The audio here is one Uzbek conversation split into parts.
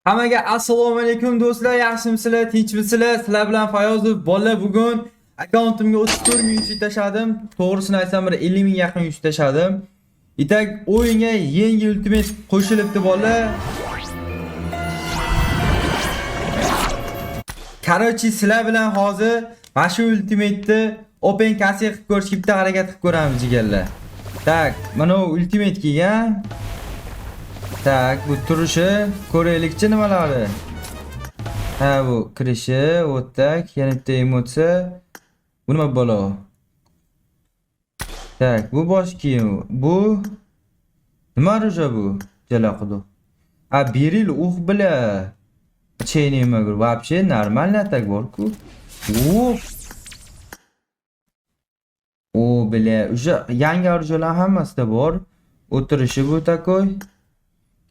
Hammaga assalomu alaykum do'stlar, yaxshimisizlar, tinchmisizlar? Sizlar bilan Fayozov. Bolalar, bugun akkauntimga 34 ming yuz tashladim. To'g'risini aytsam, bir 50 ming yaqin yuz tashladim. Itak o'yinga yangi ultimate qo'shilibdi bolalar. Qarochi, sizlar bilan hozir mana shu ultimate'ni open kasi qilib ko'rishga bitta harakat qilib ko'ramiz jigarlar. Tak, mana ultimate kelgan. Tak, bu turishi ko'raylikchi nimalari. Ha, bu kirishi, o'tdak, yana bitta emotsiya. Bu nima bo'lo? Tak, bu bosh kiyim. Bu nima roja bu? Jala qudu. A, beril bile. Nima g'ur, вообще нормальный atak bor-ku. O bile, o'sha yangi orjolar hammasida bor. O'tirishi bu takoy.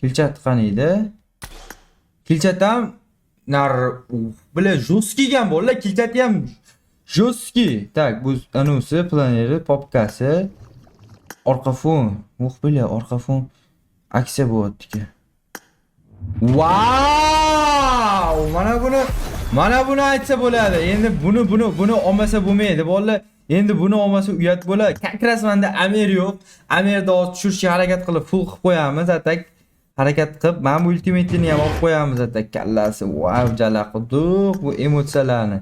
Kilchat qaniydi? Kilchat ham bile жесткий ham bolalar, kilchati ham жесткий. Tak, bu anusi, planeri, popkasi, orqa fon. Bile orqa fon aksiya bo'lyapti. Wow! Mana buni aytsa bo'ladi. Endi buni olmasa bo'lmaydi. Bolalar, endi buni olmasa uyat bo'ladi. Kakrasmanda Amer yo'q. Amerda tushirishga harakat qilib full qilib qo'yamiz. Atak harakat qilib, mana bu ultimate'ni ham olib qo'yamiz. Atak kallasi. Wow, jala quduq bu emotsiyalarni.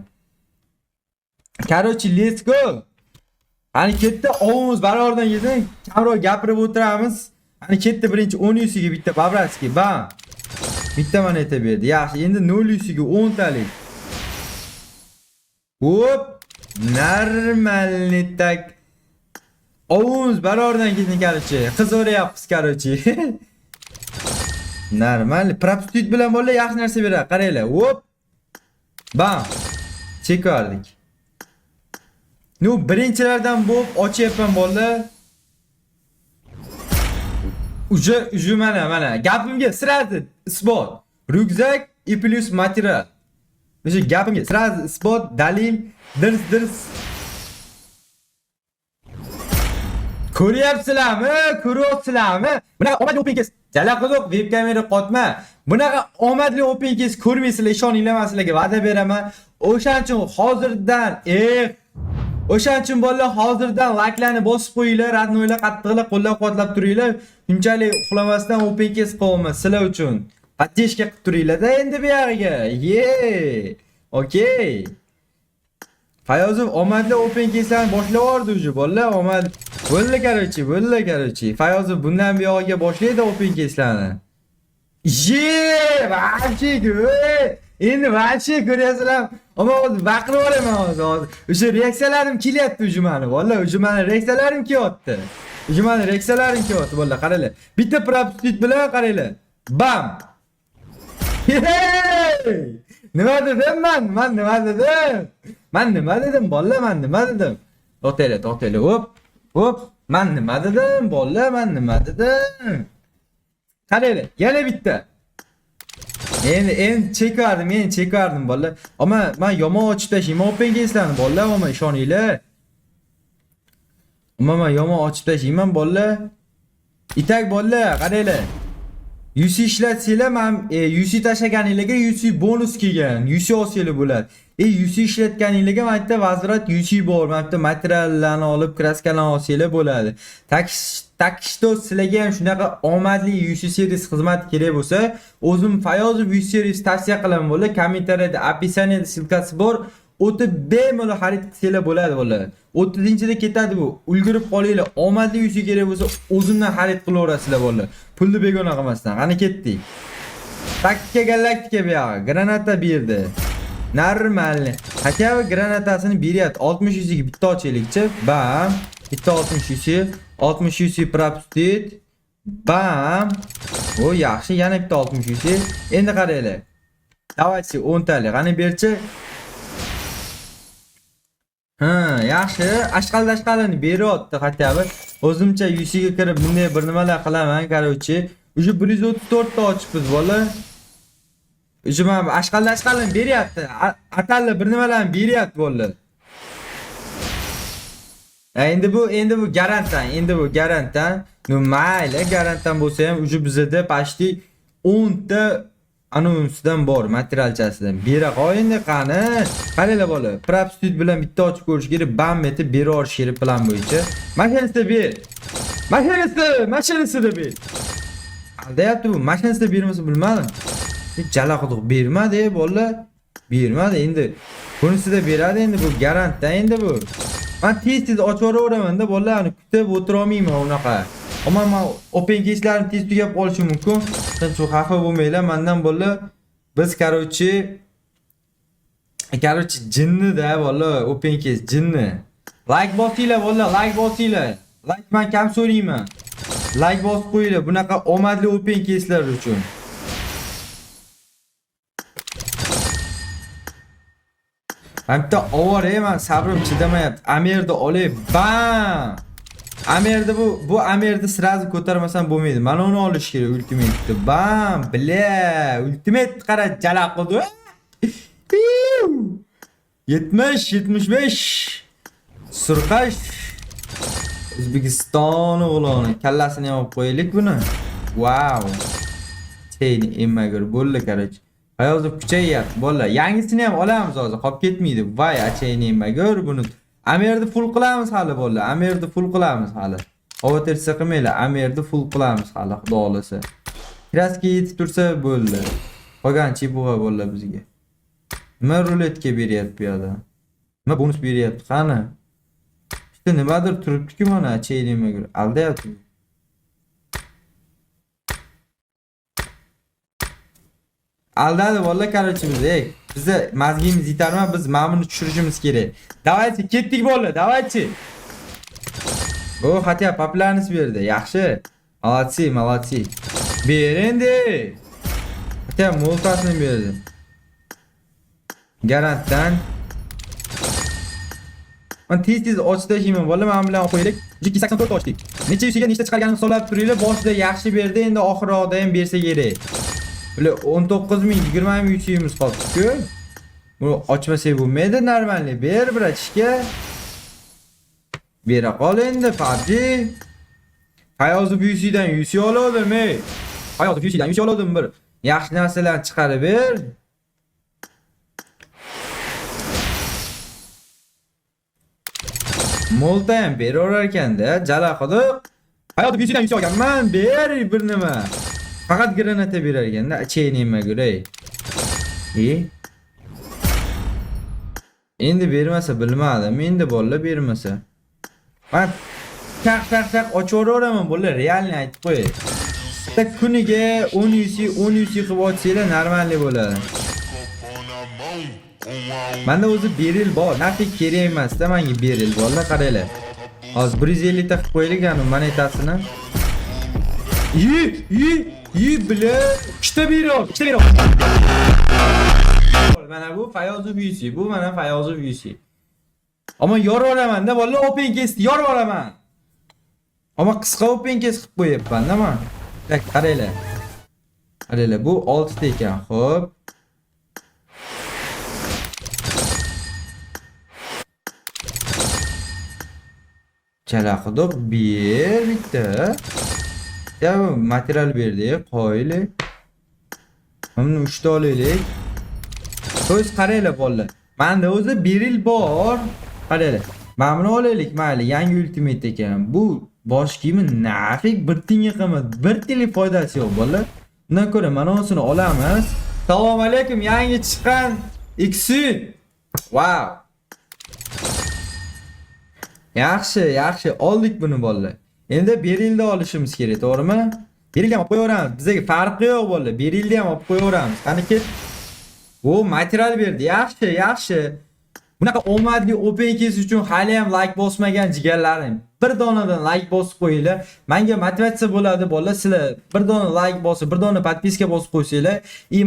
Короче, let's go. Ani ketdi, ovimiz barobardan yedin. Kamroq gapirib o'tiramiz. Ani ketdi birinchi 10 yusiga bitta Bavratskiy. Bam. Bitta moneta berdi. Yaxshi, endi 0 yusiga 10 talik. Hop, normalniy tak. Ovimiz barobardan ketdi, короче. Qiz o'rayapmiz, короче. Normal. Prostitut bilan bolalar yaxshi narsa beradi. Qaranglar. Hop. Bam. Chekardik. Nu birinchilardan bo'lib ochyapman bolalar. Uju mana. Gapimga sirasi isbot. Ryukzak и плюс material. O'sha gapimga sirasi isbot, dalil, dirs. Ko'ryapsizlarmi? Ko'ryapsizlarmi? Bunaqa omadli open case. Jala quduq, web kamera qotma. Bunaqa omadli open case ko'rmaysizlar, ishoninglar, men sizlarga va'da beraman. O'shaning uchun hozirdan o'shaning uchun bolalar hozirdan like'larni bosib qo'yinglar, radnoylar qattiqlar qo'llab-quvvatlab turinglar. Shunchalik uxlamasdan open case qilamiz sizlar uchun. Поддержка qilib turinglar-da endi bu yog'iga. Okey. Fayozov omadli open case'larni boshlab yubordi уже bolalar, omad. Bo'ldi короче. Fayozov bundan bu yog'iga boshlaydi open case'larni. Вообще, endi вообще ko'ryapsizlar. Ammo hozir baqirib olaman hozir. O'sha reaksiyalarim kelyapti уже meni. Vallahi уже meni reaksiyalarim kelyapti. Vallahi qaranglar. Bitta prostitut bilan qaranglar. Bam. Nima dedim men? Men nima dedim bolalar, To'xtanglar. Hop. Men nima dedim bolalar, Qaranglar, yana bitta. Endi chekardim bolalar. Ammo men yomon ochib tashlayman open case'larni bolalar, ammo ishoninglar. Men yomon ochib tashlayman bolalar. Itak bolalar, qaranglar. UC ishlatsanglar, men UC tashlaganingizga UC bonus kelgan. UC olsanglar bo'ladi. UC ishlatganingizga men bitta vazrat UC bor. Men bitta materiallarni olib, kraskalarni olsanglar bo'ladi. Takishdo sizlarga ham shunaqa omadli UC series xizmati kerak bo'lsa, o'zim Fayozov UC series tavsiya qilaman bolalar. Kommentariyada описаниеda silkasi bor. O'tib bemalol xarid qilsanglar bo'ladi bolalar. 30-da ketadi bu. Ulgurib qolinglar. Omadli UC kerak bo'lsa, o'zimdan xarid qilaverasizlar bolalar. Pulni begona qilmasdan. Qani ketdik. Taktika galaktika bu yoq. Granata berdi. Normal. Hakava granatasini beryapti. 60 yuziga bitta ochaylikchi. Bam. Bitta 60 yuzi prostitut. Bam. O yaxshi, yana bitta 60 yuzi. Endi qaranglar. Давайте 10 talik. Qani berchi. Yaxshi, ashqal-dashqalini beryapti xatyabi. O'zimcha yuziga kirib bunday bir nimalar qilaman, короче. Уже 134 ta ochibmiz bola. Уже men ashqal-dashqalini beryapti. Atalli bir nimalarni beryapti bolalar. Endi bu garantan. No mayli, garantan bo'lsa ham уже bizda почти 10 ta anonsidan bor, materialchasidan. Bera qo'yindi qani. Qaranglar bola. Propstud bilan bitta ochib ko'rish kerak. Bam etib bera olish kerak plan bo'yicha. Mashinasida ber. Mashinasida ber. Aldayapti bu. Mashinasida bermasa bilmadim. Jala quduq bermadi bola. Bermadi endi. Bunisida beradi endi bu garantda endi bu. Men tez ochib yuboraman-da bolalarni kutib o'tira olmayman unaqa. Ammo men open case'larni tez tugab qolishi mumkin. Sen çok xafa bo'lmanglar mendan bolalar. Biz короче jinni-da bolalar, open case jinni. Like bosinglar bolalar, like bosinglar. Like men kam so'rayman. Like bosib qo'yinglar bunaqa omadli open case'lar uchun. Ben bitta ovor men sabrim chidamayapti. Amerni olay, bam. Amerni bu Amerni sirazi ko'tarmasam bo'lmaydi. Mana uni olish kerak ultimate'ni. Bam, bля, ultimate qara jala qildi. 70, 75. Surqash. O'zbekiston o'g'loni. Kallasini ham olib qo'yaylik buni. Wow. Seni emmagur bo'ldi qarach. Hayozda kuchayyapti bolalar. Yangisini ham olamiz hozir. Qolib ketmaydi. Voy, achayni emmagur buni. Amerni full qilamiz hali bolalar. Amerni full qilamiz hali. Avatarsa qilmaylar. Amerni full qilamiz hali, xudo xolasa. Kraska yetib tursa bo'ldi. Qolganchi buga bolalar bizga. Nima ruletga beryapti bu yoqda? Nima bonus beryapti? Qani? Bitta nimadir turibdi-ku mana achayni emmagur. Aldayapti. Aldadi bolalar qarchi bizda mazgimiz yetarma, biz ma'muni tushirishimiz kerak. Davaychi ketdik bolalar, davaychi. O, hatya poplarni berdi. Yaxshi. Молодцы. Ber endi. Hatya multasini berdi. Garantdan. Men tez ochdashim bolalar, men bilan qo'yaylik. 284 ochdik. Necha yusiga nechta chiqarganini hisoblab turinglar. Boshida yaxshi berdi, endi oxirroqda ham bersa kerak. Böyle 19.000 20.000 yutuyumuz qoldi-ku. Bunu ochmasak bo'lmaydi, normalni ber bratishga. Bera qol endi PUBG. Hayozib UC'dan UC oldim, ey. Hayozib UC'dan UC oldim bir. Yaxshi narsalarni chiqarib ber. Molta ham beraverar ekanda, jala qilib. Hayozib UC'dan UC olganman, ber bir nima. Faqat granata berar ekanda, achayni emmagur ey. Endi bermasa bilmadim, endi bolalar bermasa. Men taq ochaveraman bolalar, realni aytib qo'y. Bitta kuniga 10 UC qilib ochsanglar normalniy bo'ladi. Menda o'zi beril bor, nafik kerak emas-da menga beril bolalar, qaranglar. Hozir 150 ta qilib qo'yaylik ani monetasini. Bля, ikkita bero. Mana bu Fayozov UC, bu mana Fayozov UC. Ammo yorvoraman-da bolalar, open case yorvoraman. Ammo qisqa open case qilib qo'yapman-da men. Qaranglar. Qaranglar, bu 6 ta ekan. Xo'p. Chala quduq ber bitta. Ya material berdi, qo'yli. Mana 3 ta olaylik. So'z qaranglar bolalar. Menda o'zi beril bor. Qaranglar. Mana buni olaylik, mayli, yangi ultimate ekan. Bu bosh kiyimi nafik bir tiyinga qimmat, bir tiyinlik foydasi yo'q bolalar. Bundan ko'ra mana o'sini olamiz. Assalomu alaykum, yangi chiqqan Xsun. Wow. Yaxshi, oldik buni bolalar. Endi berilni olishimiz kerak, to'g'rimi? Berilni ham olib qo'yaveramiz. Bizga farqi yo'q bolalar. Berilni ham olib qo'yaveramiz. Qani ket. O material berdi. Yaxshi. Bunaqa omadli open case uchun hali ham like bosmagan jigarlarim. Bir donadan like bosib qo'yinglar. Menga motivatsiya bo'ladi bolalar. Sizlar bir dona like bosib, bir dona podpiska bosib qo'ysanglar,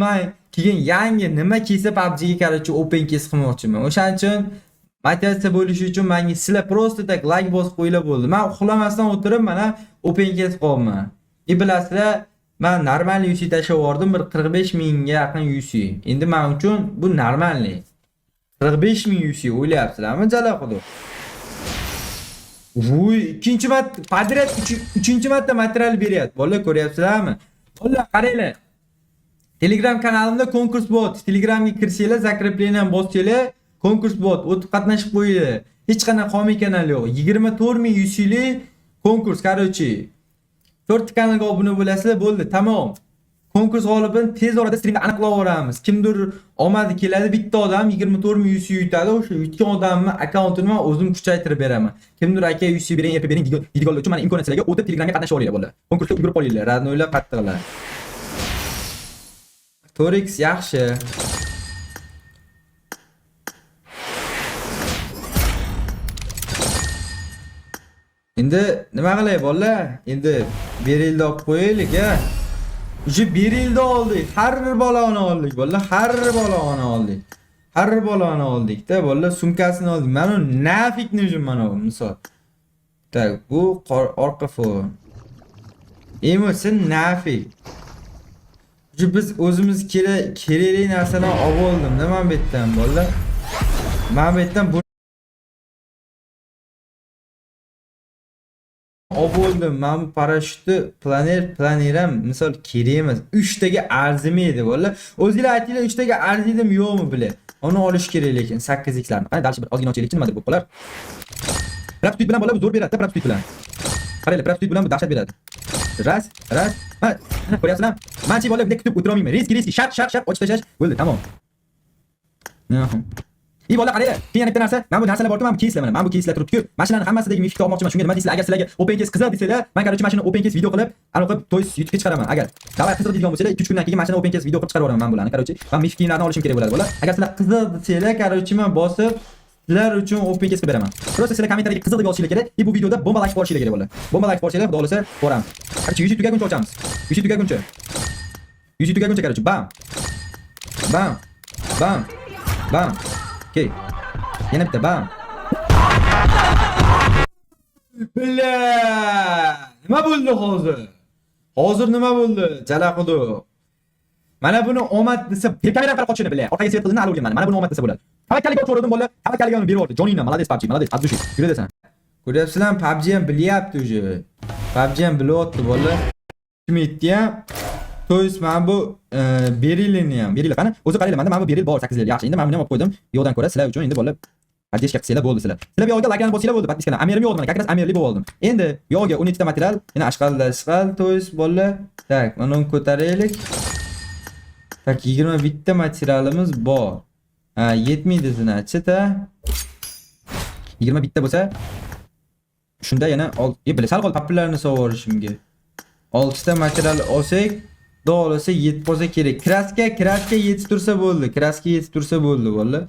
men keyin yangi nima kelsa PUBG ga qarshi open case qilmoqchiman. O'shaning uchun motivatsiya bo'lishi uchun menga sizlar prosta tak like bosib qo'yinglar bo'ldi. Men uxlamasdan o'tirib mana open case qolman. Bilasizlar, men normalniy UC tashlab yubordim, bir 45 mingga yaqin UC. Endi men uchun bu normalniy. 45 ming UC o'ylayapsizlarmi, jala quduq? Voy, ikkinchi marta podrяд 3-chi marta material beryapti. Bolalar ko'ryapsizlarmi? Bolalar qaranglar. Telegram kanalimda konkurs bot. Telegramga kirsanglar, zakrepleniyan bossanglar, konkurs bot. O'tib qatnashib qo'yinglar. Hech qanday qo'miy kanal yo'q. 24,100 lik konkurs, короче. 4 kanalga obuna bo'lasizlar, bo'ldi, tamom. Konkurs g'olibini tez orada streamda aniqlab olamiz. Kimdir omadi keladi, bitta odam 24,100 yutadi. O'sha yutgan odamni akkauntini men o'zim kuchaytirib beraman. Kimdir aka 100 bering, erta bering deydiganlar uchun mana imkoniyatlarga o'tib Telegramga qatnashib olinglar bo'ldi. Konkursga yugurib olinglar, radnoylar qattiqlar. Torix yaxshi. Endi nima qilay bolalar? Endi berildi olib qo'yaylik a. Uje berildi oldik. Har bolani oldik bolalar, har bolani oldik. Har bolani oldik-da bolalar, sumkasini oldik. Mana nafikni uchun mana bu misol. Tak, bu orqa fon. Emosin nafik. Biz o'zimiz kerakli narsalarni olib oldim. Nima bu yerdan bolalar? Men bu yerdan bu olib oldim. Men bu parashyutni planiram misol kerak emas. 3 taga arzimaydi bolalar. O'zingizlar aytinglar 3 taga arziydimi yo'qmi bilan. Uni olish kerak lekin 8 xlarni. Qani dalshi bir ozgina ochaylik, nima deb bo'lar? Raptut bilan bolalar zo'r beradi, raptut bilan. Qaranglar, raptut bilan bu dahshat beradi. Ras. Ha, ko'ryapsizlar? Menchi bolalar bunday kutib o'tira olmayman. Riski, shart ochib tashlash bo'ldi, tamom. İyi bola qaranglar. Keyin bitta narsa, men bu narsalar borku, men bu keyslar mana. Men bu keyslar turibdi-ku. Mashinani hammasidagi mifik olmoqchiman. Shunga nima deysizlar? Agar sizlarga open case qiziq desanglar, men qarorchi mashina open case video qilib, aniq qilib to'y YouTube'ga chiqaraman. Agar davay qiziq deydigan bo'lsalar, 2-3 kundan keyin mashina open case video qilib chiqarib yuboraman men bularni. Qarorchi, men mifik kiyimlarni olishim kerak bo'ladi bola. Agar sizlar qiziq desanglar, qarorchi men bosib sizlar uchun open case qilib beraman. Просто sizlar kommentariyaga qiziq deb yozishinglar kerak. Bu videoda bomba like borishinglar kerak bo'ladi. Bomba like borishinglar, xudo xolasa boramiz. Qarorchi, YouTube tugaguncha ochamiz. YouTube tugaguncha. YouTube tugaguncha qarorchi. Bam. Bam. Bam. Bam. Okay. Yana bitta bam. Billa! Nima bo'ldi hozir? Hozir nima bo'ldi? Jala quduq. Mana buni omad desa, kamera qarab qochishini billa. Orqaga svet qilishni alo'rgan mana buni omad desa bo'ladi. Tavakkalga o'tiradim bolalar. Tavakkalga uni berib yubordi. Jonina, молодец PUBG, молодец. Azdushi. Yurasan. Ko'ryapsizlar, PUBG ham bilyapti uje. PUBG ham bilyapti bolalar. Kim aytdi ham? To'ys men bu berilini ham. Beril qani? O'zi qaranglar, menda mana bu beril bor 8 yil. Yaxshi, endi men buni ham olib qo'ydim. Yo'qdan ko'ra sizlar uchun endi bolalar поддержка qilsanglar bo'ldi sizlar. Sizlar bu yo'lga like bosinglar bo'ldi, подпискаdan. Amerim yo'q mana, как раз amerli bo'lib oldim. Endi yo'lga 12 ta material, yana ashqal to'ys bolalar. Tak, mana uni ko'taraylik. Tak, 21 ta materialimiz bor. Ha, yetmaydi zinachi-ta. 21 ta bo'lsa, shunda yana bile sal qol papirlarni sovurishimga. 6 ta material olsak, doğrusu yetib bo'lsa kerak. Kraska yetib tursa bo'ldi. Kraska yetib tursa bo'ldi bolalar.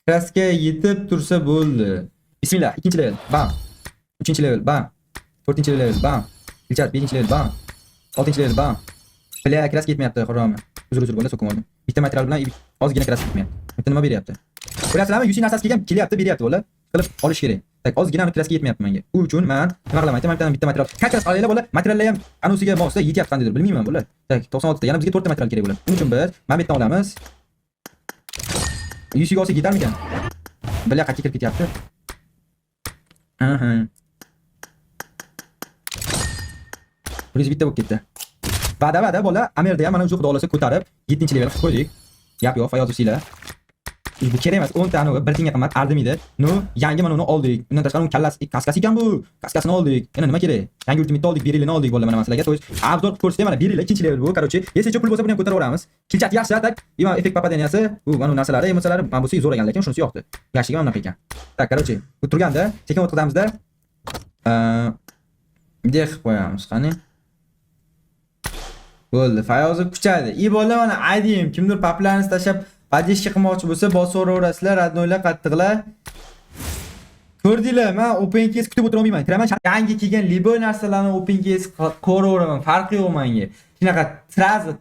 Kraska yetib tursa bo'ldi. Bismillah, 2-level. Bam. 3-level. Bam. 4-level. Bam. Ilchat 5-level. Bam. 6-level. Bam. Bile kraska yetmayapti, xo'romi. Uzr bo'ldi, so'kim oldim. Bitta material bilan ozgina kraska yetmayapti. Bitta nima beryapti? Ko'rasizlarmi? 100 narsasi kelgan, kelyapti, beryapti bolalar. Qilib olish kerak. Tak, ozgina uni kraska yetmayapti menga. U uchun men nima qilaman? Aytaman, bitta material. Qanchasi qaranglar bolalar? Materiallar ham anusiga mosda yetyapti qandaydir, bilmayman bolalar. Tak, 96 ta. Yana bizga 4 ta material kerak bo'ladi. Uning uchun biz mana bu yerdan olamiz. 100 ga olsak yetarmikan? Billa qayerga kirib ketyapti? Aha. Biz bitta bo'lib ketdi. Va'da bolalar, Amerda ham mana shu xudo xolasa ko'tarib 7-level qilib qo'ydik. Gap yo'q, Fayoz usinglar. Bu kerak emas, 10 tani bir tinga qimmat arzimaydi. No, yangi mana uni oldik. Undan tashqari uni kallasi, kaskasi ekan bu. Kaskasini oldik. Yana nima kerak? Yangi ultimatni oldik, berilini oldik bolalar mana sizlarga. To'y obzor ko'rsatdim mana berillar 2-level bu. Короче, если pul bo'lsa buni ham ko'taraveramiz. Kilchat yaxshi, tak. Ima effekt papadaniyasi, bu mana narsalari, emotsiyalari mana busi zo'r ekan, lekin shunisi yo'qdi. Yaxshiga mana bunaqa ekan. Tak, короче, bu turganda, sekin o'tkazamizda. Bunday qilib qo'yamiz, qani? Bo'ldi, Fayozni kuchadi. Bolalar mana aydim, kimdir paplarni tashlab podдержка qilmoqchi bo'lsa, bosaverasizlar, radnoylar qattiqlar. Ko'rdinglar, men open case kutib o'tira olmayman. Kiraman, yangi kelgan liboy narsalarni open case ko'raveraman, farqi yo'q menga. Shunaqa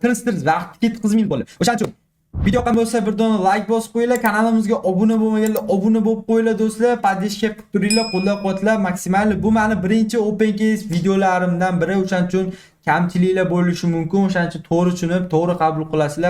tirs vaqt ketkazmaydi bolalar. O'shaning uchun video yoqqan bo'lsa, bir dona like bosib qo'yinglar, kanalimizga obuna bo'lmaganlar obuna bo'lib qo'yinglar do'stlar, podдержка qilib turinglar, qo'llab-quvvatlab maksimal. Bu meni birinchi open case videolarimdan biri, o'shaning uchun kamchiliklar bo'lishi mumkin, o'shaning uchun to'g'ri tushunib, to'g'ri qabul qilasizlar.